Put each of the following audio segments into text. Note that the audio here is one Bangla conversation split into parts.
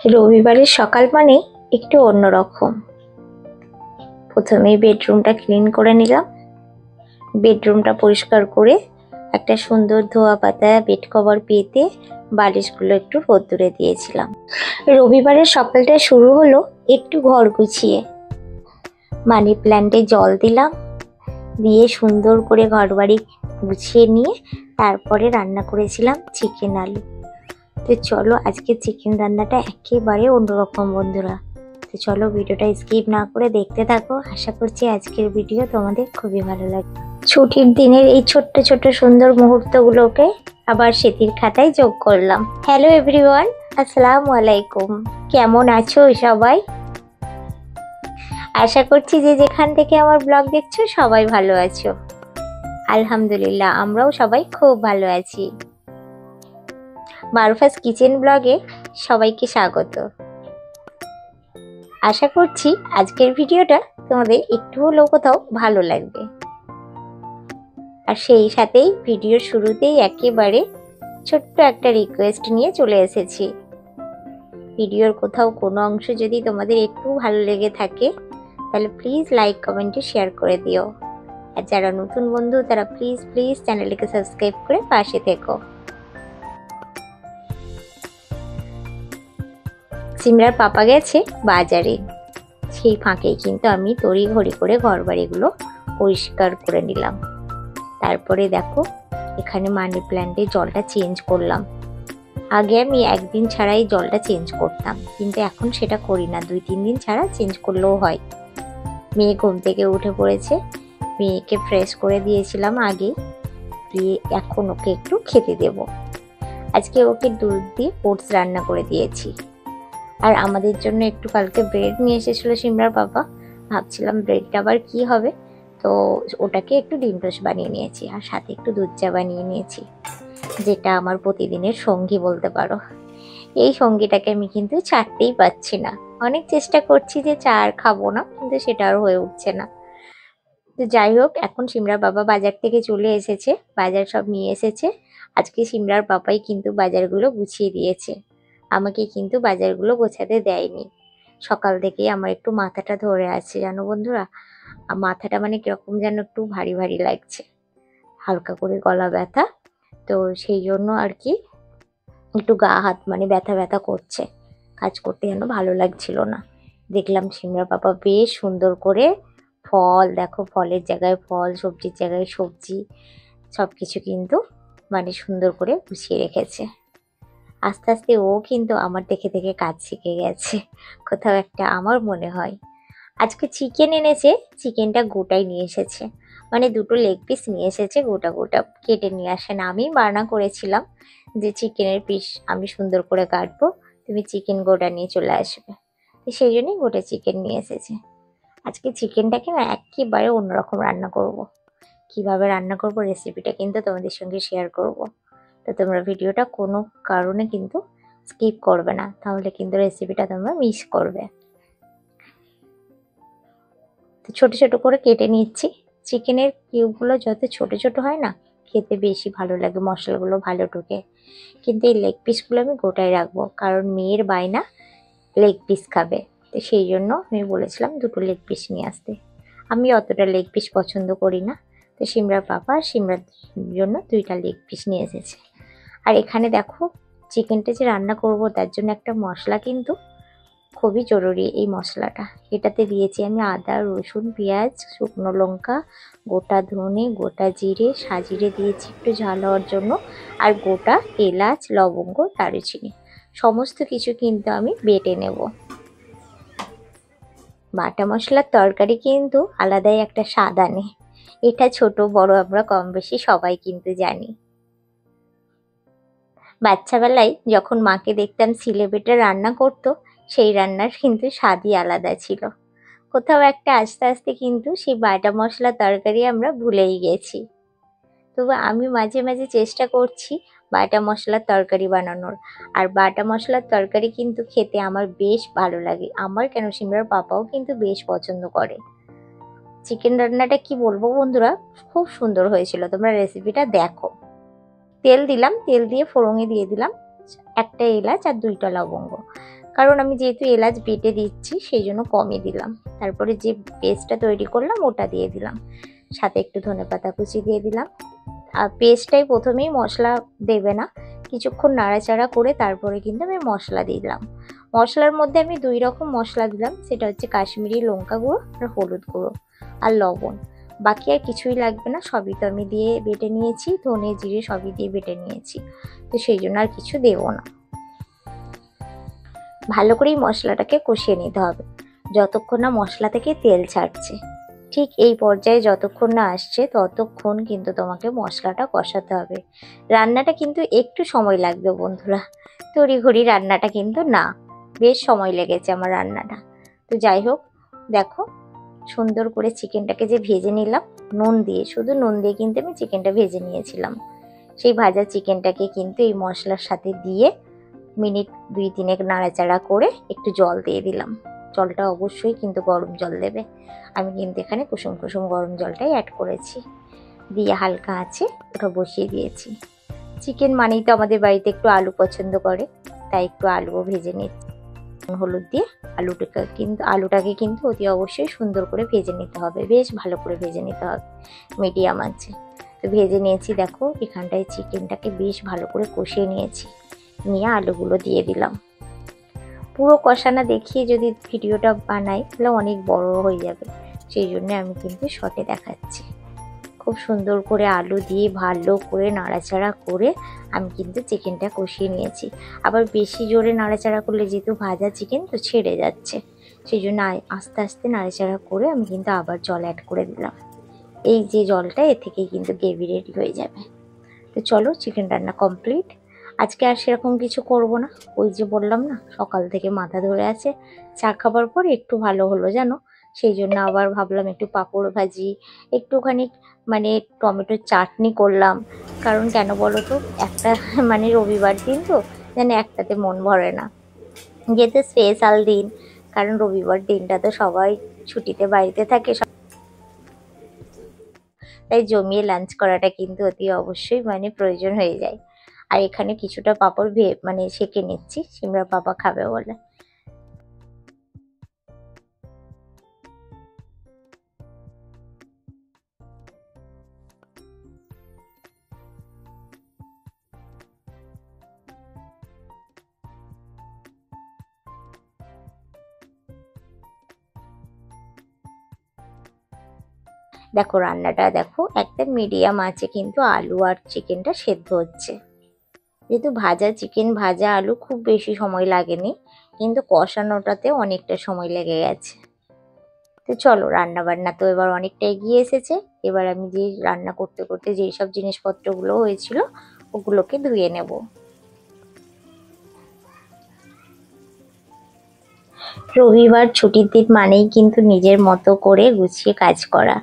রবিবারের সকাল মানে একটু অন্যরকম। প্রথমেই বেডরুমটা ক্লিন করে নিলাম। বেডরুমটা পরিষ্কার করে একটা সুন্দর ধোয়া পাতা বেড কভার পেতে বালিশগুলো একটু রোদ্দুরে দিয়েছিলাম। রবিবারের সকালটা শুরু হলো একটু ঘর গুছিয়ে। মানি প্ল্যান্টে জল দিলাম, দিয়ে সুন্দর করে ঘরবাড়ি গুছিয়ে নিয়ে তারপরে রান্না করেছিলাম চিকেন আলু। তো চলো আজকে চিকেন রান্নাটা একেবারে অন্যরকম বন্ধুরা। তো চলো ভিডিওটা স্কিপ না করে দেখতে থাকো। আশা করছি আজকের ভিডিও তোমাদের খুবই ভালো লাগবে। ছুটির দিনের এই ছোট্ট ছোট্ট সুন্দর মুহূর্তগুলোকে আবার স্মৃতির খাতায় যোগ করলাম। হ্যালো এভরিওয়ান, আসসালামু আলাইকুম। কেমন আছো সবাই? আশা করছি যে যেখান থেকে আমার ব্লগ দেখছো সবাই ভালো আছো। আলহামদুলিল্লাহ, আমরাও সবাই খুব ভালো আছি। মারুফাস কিচেন ব্লগে সবাইকে স্বাগত। আশা করছি আজকের ভিডিওটা তোমাদের একটু হলেও কোথাও ভালো লাগবে। আর সেই সাথেই ভিডিওর শুরুতেই একেবারে ছোট্ট একটা রিকোয়েস্ট নিয়ে চলে এসেছি। ভিডিওর কোথাও কোনো অংশ যদি তোমাদের একটু ভালো লেগে থাকে তাহলে প্লিজ লাইক কমেন্টে শেয়ার করে দিও। আর যারা নতুন বন্ধু তারা প্লিজ চ্যানেলটিকে সাবস্ক্রাইব করে পাশে থেকো। সিমরার পাপা গেছে বাজারে, সেই ফাঁকেই কিন্তু আমি তড়িঘড়ি করে ঘরবাড়িগুলো পরিষ্কার করে নিলাম। তারপরে দেখো এখানে মানি প্ল্যান্টে জলটা চেঞ্জ করলাম। আগে আমি একদিন ছাড়াই জলটা চেঞ্জ করতাম, কিন্তু এখন সেটা করি না, 2-3 দিন ছাড়া চেঞ্জ করলেও হয়। মেয়ে ঘুম থেকে উঠে পড়েছে, মেয়েকে ফ্রেশ করে দিয়েছিলাম আগে, দিয়ে এখন ওকে একটু খেতে দেব। আজকে ওকে দুধ দিয়ে ওটস রান্না করে দিয়েছি। আর আমাদের জন্য একটু কালকে ব্রেড নিয়ে এসেছিলো সিমরার বাবা। ভাবছিলাম ব্রেডটা আবার কি হবে, তো ওটাকে একটু ডিম টোস্ট বানিয়ে নিয়েছি আর সাথে একটু দুধ চা বানিয়ে নিয়েছি, যেটা আমার প্রতিদিনের সঙ্গী বলতে পারো। এই সঙ্গীটাকে আমি কিন্তু ছাড়তেই পাচ্ছি না। অনেক চেষ্টা করছি যে চা আর খাবো না, কিন্তু সেটা আর হয়ে উঠছে না। তো যাই হোক, এখন সিমরার বাবা বাজার থেকে চলে এসেছে, বাজার সব নিয়ে এসেছে। আজকে সিমরার বাবাই কিন্তু বাজারগুলো গুছিয়ে দিয়েছে, আমাকে কিন্তু বাজারগুলো গোছাতে দেয়নি। সকাল থেকেই আমার একটু মাথাটা ধরে আছে জানো বন্ধুরা। মাথাটা মানে কিরকম যেন একটু ভারী ভারী লাগছে, হালকা করে গলা ব্যথা। তো সেই জন্য আর কি একটু গা হাত মানে ব্যথা ব্যথা করছে, কাজ করতে যেন ভালো লাগছিল না। দেখলাম সিমরার বাবা বেশ সুন্দর করে ফল, দেখো ফলের জায়গায় ফল, সবজির জায়গায় সবজি, সব কিছু কিন্তু মানে সুন্দর করে গুছিয়ে রেখেছে। আস্তে আস্তে ও কিন্তু আমার দেখে দেখে কাজ শিখে গেছে কোথাও একটা, আমার মনে হয়। আজকে চিকেন এনেছে, চিকেনটা গোটাই নিয়ে এসেছে, মানে 2টো লেগ পিস নিয়ে এসেছে, গোটা গোটা কেটে নিয়ে আসে না। আমি বারণ করেছিলাম যে চিকেনের পিস আমি সুন্দর করে কাটবো, তুমি চিকেন গোটা নিয়ে চলে আসবে, তো সেই জন্যই গোটা চিকেন নিয়ে এসেছে। আজকে চিকেনটাকে না একেবারে অন্যরকম রান্না করব। কিভাবে রান্না করব রেসিপিটা কিন্তু তোমাদের সঙ্গে শেয়ার করব। তো তোমরা ভিডিওটা কোনো কারণে কিন্তু স্কিপ করবে না, তাহলে কিন্তু রেসিপিটা তোমরা মিস করবে। তো ছোট ছোট করে কেটে নিচ্ছি। চিকেনের কিউবগুলো যত ছোট ছোট হয় না, খেতে বেশি ভালো লাগে, মশলাগুলো ভালো ঢোকে। কিন্তু এই লেগ পিসগুলো আমি গোটায় রাখবো, কারণ মেয়ের বায়না লেগ পিস খাবে। তো সেই জন্য আমি বলেছিলাম 2টো লেগ পিস নিয়ে আসতে। আমি অতটা লেগ পিস পছন্দ করি না, তো সিমরার পাপা সিমরার জন্য 2টা লেগ পিস নিয়ে এসেছে। আর এখানে দেখো চিকেনটা যে রান্না করব তার জন্য একটা মশলা কিন্তু খুবই জরুরি। এই মশলাটা এটাতে দিয়েছি আমি আদা, রসুন, পেঁয়াজ, শুকনো লঙ্কা, গোটা ধনে, গোটা জিরে, সাজিরে দিয়েছি একটু ঝাল হওয়ার জন্য, আর গোটা এলাচ, লবঙ্গ, দারুচিনি, সমস্ত কিছু কিন্তু আমি বেটে নেব। বাটা মশলার তরকারি কিন্তু আলাদাই একটা স্বাদ আনে, এটা ছোট বড় আমরা কম বেশি সবাই কিন্তু জানি। বাচ্চাবেলায় যখন মাকে দেখতাম সিলে বেটে রান্না করতো, সেই রান্নার কিন্তু স্বাদই আলাদা ছিল। কোথাও একটা আস্তে আস্তে কিন্তু সেই বাটা মশলা তরকারি আমরা ভুলেই গেছি। তবু আমি মাঝে মাঝে চেষ্টা করছি বাটা মশলার তরকারি বানানোর। আর বাটা মশলার তরকারি কিন্তু খেতে আমার বেশ ভালো লাগে, আমার কেন সিমরার পাপাও কিন্তু বেশ পছন্দ করে। চিকেন রান্নাটা কি বলবো বন্ধুরা, খুব সুন্দর হয়েছিল, তোমরা রেসিপিটা দেখো। তেল দিলাম, তেল দিয়ে ফোড়নে দিয়ে দিলাম একটা এলাচ আর 2টা লবঙ্গ, কারণ আমি যেহেতু এলাচ বেটে দিচ্ছি সেই জন্য কমই দিলাম। তারপরে যে পেস্টটা তৈরি করলাম ওটা দিয়ে দিলাম, সাথে একটু ধনেপাতা কুচি দিয়ে দিলাম। আর পেস্টটাই প্রথমেই মশলা দেবে না, কিছুক্ষণ নাড়াচাড়া করে তারপরে কিন্তু আমি মশলা দিলাম। মশলার মধ্যে আমি 2 রকম মশলা দিলাম, সেটা হচ্ছে কাশ্মীরি লঙ্কা গুঁড়ো আর হলুদ গুঁড়ো আর লবণ। বাকি আর কিছুই লাগবে না, সবই তো আমি দিয়ে বেটে নিয়েছি, ধনে জিরে সবই দিয়ে বেটে নিয়েছি, তো সেই জন্য আর কিছু দেবো না। ভালো করে এই মশলাটাকে কষিয়ে নিতে হবে যতক্ষণ না মশলা থেকে তেল ছাড়ছে। ঠিক এই পর্যায়ে যতক্ষণ না আসছে ততক্ষণ কিন্তু তোমাকে মশলাটা কষাতে হবে। রান্নাটা কিন্তু একটু সময় লাগবে বন্ধুরা, তড়িঘড়ি রান্নাটা কিন্তু না, বেশ সময় লেগেছে আমার রান্নাটা। তো যাই হোক, দেখো সুন্দর করে চিকেনটাকে যে ভেজে নিলাম নুন দিয়ে, শুধু নুন দিয়ে কিন্তু আমি চিকেনটা ভেজে নিয়েছিলাম। সেই ভাজা চিকেনটাকে কিন্তু এই মশলার সাথে দিয়ে মিনিট 2-3 নাড়াচাড়া করে একটু জল দিয়ে দিলাম। জলটা অবশ্যই কিন্তু গরম জল দেবে, আমি কিন্তু এখানে কুসুম কুসুম গরম জলটাই অ্যাড করেছি। দিয়ে হালকা আছে ওটা বসিয়ে দিয়েছি। চিকেন মানেই তো আমাদের বাড়িতে একটু আলু পছন্দ করে, তাই একটু আলুও ভেজে নিচ্ছি হলুদ দিয়ে। আলুটাকে কিন্তু অতি অবশ্যই সুন্দর করে ভেজে নিতে হবে, বেশ ভালো করে ভেজে নিতে হবে মিডিয়াম আছে। তো ভেজে নিয়েছি, দেখো এখানটায় চিকেনটাকে বেশ ভালো করে কষিয়ে নিয়েছি, নিয়ে আলুগুলো দিয়ে দিলাম। পুরো কষানা দেখিয়ে যদি ভিডিওটা বানাই তাহলে অনেক বড় হয়ে যাবে, সেই জন্য আমি কিন্তু শর্টে দেখাচ্ছি। খুব সুন্দর করে আলু দিয়ে ভালো করে নাড়াচাড়া করে আমি কিন্তু চিকেনটা কষিয়ে নিয়েছি। আবার বেশি জোরে নাড়াচাড়া করলে যেহেতু ভাজা চিকেন তো ছেড়ে যাচ্ছে, সেই জন্য আস্তে আস্তে নাড়াচাড়া করে আমি কিন্তু আবার জল অ্যাড করে দিলাম। এই যে জলটা এ থেকেই কিন্তু গ্রেভি রেডি হয়ে যাবে। তো চলো, চিকেন রান্না কমপ্লিট। আজকে আর সেরকম কিছু করব না, ওই যে বললাম না সকাল থেকে মাথা ধরে আছে, চা খাবার পর একটু ভালো হলো জানো, সেই জন্য আবার ভাবলাম একটু পাঁপড় ভাজি, একটুখানি মানে টমেটোর চাটনি করলাম। কারণ কেন বলো তো, একটা মানে রবিবার দিন তো যেন একটাতে মন ভরে না, যেহেতু স্পেশাল দিন, কারণ রবিবার দিনটা তো সবাই ছুটিতে বাড়িতে থাকে, তাই জমিয়ে লাঞ্চ করাটা কিন্তু অতি অবশ্যই মানে প্রয়োজন হয়ে যায়। আর এখানে কিছুটা পাঁপড় মানে সেঁকে নিচ্ছি, সিমরা পাপা খাবে বলে। দেখো রান্নাটা দেখো একদম মিডিয়াম আছে, কিন্তু আলু আর চিকেনটা সেদ্ধ হচ্ছে। যেহেতু ভাজা চিকেন ভাজা আলু খুব বেশি সময় লাগেনি, কিন্তু কষানোটাতে অনেকটা সময় লেগে গেছে। তো চলো, রান্না বান্না তো এবার অনেকটা এগিয়ে এসেছে। এবার আমি যে রান্না করতে করতে যেই সব জিনিসপত্রগুলো হয়েছিল ওগুলোকে ধুয়ে নেব। রবিবার ছুটির দিন মানেই কিন্তু নিজের মতো করে গুছিয়ে কাজ করা,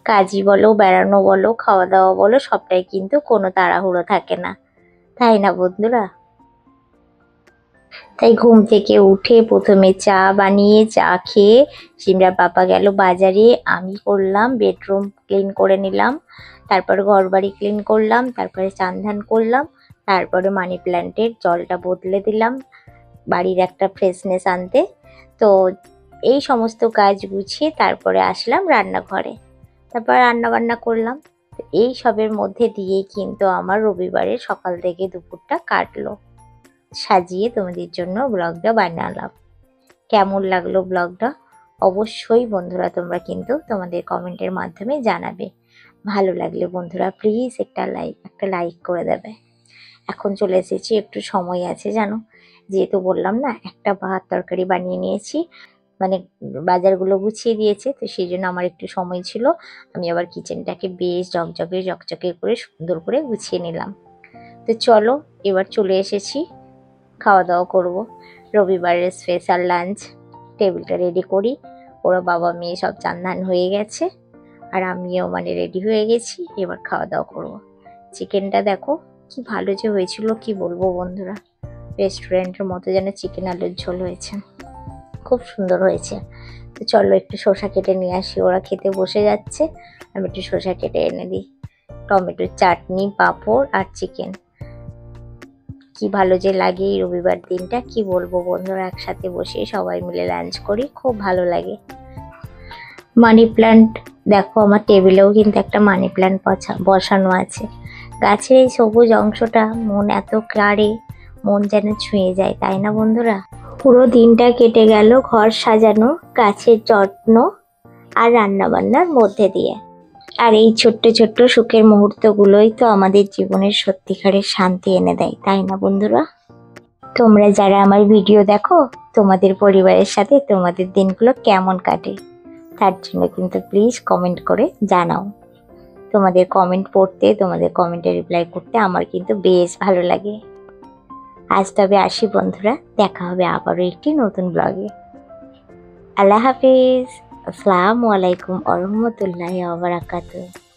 কাজই বলো, বেড়ানো বলো, খাওয়া দাওয়া বলো, সবটাই কিন্তু কোনো তাড়াহুড়ো থাকে না, তাই না বন্ধুরা? তাই ঘুম থেকে উঠে প্রথমে চা বানিয়ে চা খেয়ে সিমরা পাপা গেল বাজারে, আমি করলাম বেডরুম ক্লিন করে নিলাম, তারপরে ঘর বাড়ি ক্লিন করলাম, তারপরে চান ধান করলাম, তারপরে মানি প্ল্যান্টের জলটা বদলে দিলাম বাড়ির একটা ফ্রেশনেস আনতে। তো এই সমস্ত কাজ গুছিয়ে তারপরে আসলাম রান্নাঘরে, তারপর রান্না বান্না করলাম। তো এই সবের মধ্যে দিয়েই কিন্তু আমার রবিবারের সকাল থেকে দুপুরটা কাটলো, সাজিয়ে তোমাদের জন্য ব্লগটা বানালাম। কেমন লাগলো ব্লগটা অবশ্যই বন্ধুরা তোমরা কিন্তু তোমাদের কমেন্টের মাধ্যমে জানাবে। ভালো লাগলে বন্ধুরা প্লিজ একটা লাইক করে দেবে। এখন চলে এসেছি, একটু সময় আছে জানো, যেহেতু বললাম না একটা ভাত তরকারি বানিয়ে নিয়েছি, মানে বাজারগুলো গুছিয়ে দিয়েছে, তো সেই জন্য আমার একটু সময় ছিল। আমি আবার কিচেনটাকে বেশ ঝকঝকে করে সুন্দর করে গুছিয়ে নিলাম। তো চলো, এবার চলে এসেছি, খাওয়া দাওয়া করবো। রবিবারের স্পেশাল লাঞ্চ, টেবিলটা রেডি করি। ওরা বাবা মেয়ে সব চান্দান হয়ে গেছে, আর আমিও মানে রেডি হয়ে গেছি, এবার খাওয়া দাওয়া করবো। চিকেনটা দেখো কি ভালো যে হয়েছিল, কি বলবো বন্ধুরা, রেস্টুরেন্টের মতো যেন চিকেন আলুর ঝোল হয়েছে, খুব সুন্দর হয়েছে। তো চলো একটু শসা কেটে নিয়ে আসি, ওরা খেতে বসে যাচ্ছে, আমি একটু শসা কেটে এনে দিই। টমেটোর চাটনি, পাঁপড় আর চিকেন, কি ভালো যে লাগে এই রবিবার দিনটা, কি বলবো বন্ধুরা, একসাথে বসে সবাই মিলে লাঞ্চ করি, খুব ভালো লাগে। মানি প্ল্যান্ট দেখো, আমার টেবিলেও কিন্তু একটা মানি প্ল্যান্ট বসানো আছে। গাছের এই সবুজ অংশটা মন এত কাড়ে, মন যেন ছুঁয়ে যায়, তাই না বন্ধুরা? পুরো দিনটা কেটে গেল ঘর সাজানো, গাছের যত্ন আর রান্না বান্নার মধ্যে দিয়ে। আর এই ছোট্ট ছোট্ট সুখের মুহূর্তগুলোই তো আমাদের জীবনের সত্যিকারের শান্তি এনে দেয়, তাই না বন্ধুরা? তোমরা যারা আমার ভিডিও দেখো, তোমাদের পরিবারের সাথে তোমাদের দিনগুলো কেমন কাটে তার জন্য কিন্তু প্লিজ কমেন্ট করে জানাও। তোমাদের কমেন্ট পড়তে, তোমাদের কমেন্টে রিপ্লাই করতে আমার কিন্তু বেশ ভালো লাগে। আজ তবে আসি বন্ধুরা, দেখা হবে আবারও একটি নতুন ব্লগে। আল্লাহ হাফিজ। আসসালামু আলাইকুম ওয়া রাহমাতুল্লাহি ওয়া বারাকাতুহু।